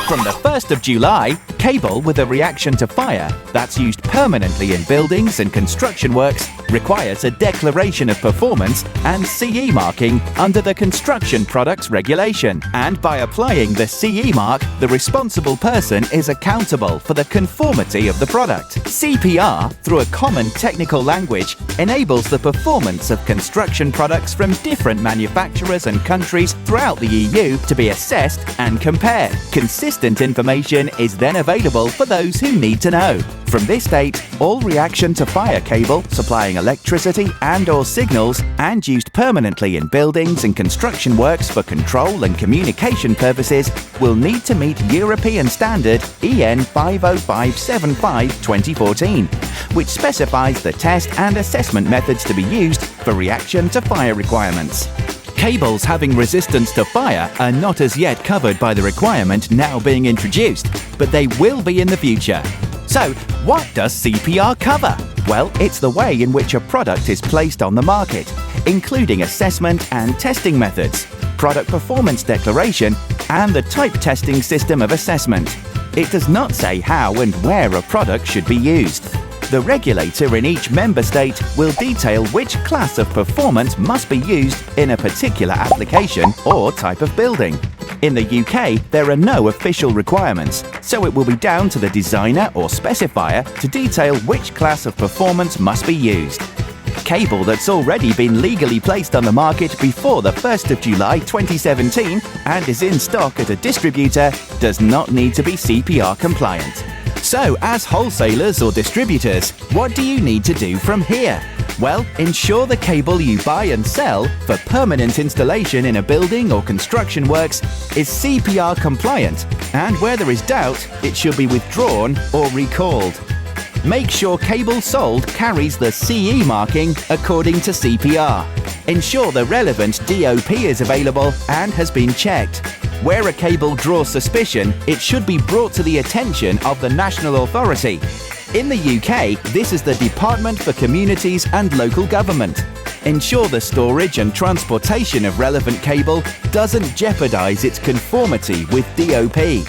From the 1st of July, cable with a reaction to fire that's used permanently in buildings and construction works requires a declaration of performance and CE marking under the Construction Products Regulation. And by applying the CE mark, the responsible person is accountable for the conformity of the product. CPR, through a common technical language, enables the performance of construction products from different manufacturers and countries throughout the EU to be assessed and compared. Consistent information is then available for those who need to know. From this date, all reaction to fire cable supplying electricity and/or signals and used permanently in buildings and construction works for control and communication purposes will need to meet European Standard EN 50575/2014, which specifies the test and assessment methods to be used for reaction to fire requirements. Cables having resistance to fire are not as yet covered by the requirement now being introduced, but they will be in the future. So, what does CPR cover? Well, it's the way in which a product is placed on the market, including assessment and testing methods, product performance declaration, and the type testing system of assessment. It does not say how and where a product should be used. The regulator in each member state will detail which class of performance must be used in a particular application or type of building. In the UK, there are no official requirements, so it will be down to the designer or specifier to detail which class of performance must be used. Cable that's already been legally placed on the market before the 1st of July 2017 and is in stock at a distributor does not need to be CPR compliant. So, as wholesalers or distributors, what do you need to do from here? Well, ensure the cable you buy and sell for permanent installation in a building or construction works is CPR compliant, and where there is doubt, it should be withdrawn or recalled. Make sure cable sold carries the CE marking according to CPR. Ensure the relevant DOP is available and has been checked. Where a cable draws suspicion, it should be brought to the attention of the national authority. In the UK, this is the Department for Communities and Local Government. Ensure the storage and transportation of relevant cable doesn't jeopardise its conformity with DOP.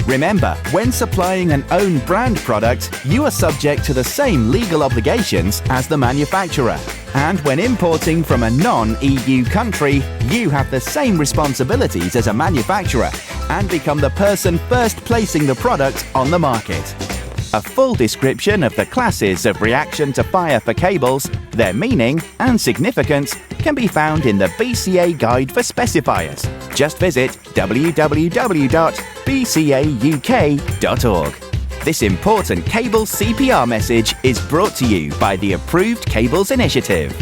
Remember, when supplying an own brand product, you are subject to the same legal obligations as the manufacturer. And when importing from a non-EU country, you have the same responsibilities as a manufacturer and become the person first placing the product on the market. A full description of the classes of reaction to fire for cables, their meaning and significance can be found in the BCA Guide for Specifiers. Just visit www.bcauk.org. This important cable CPR message is brought to you by the Approved Cables Initiative.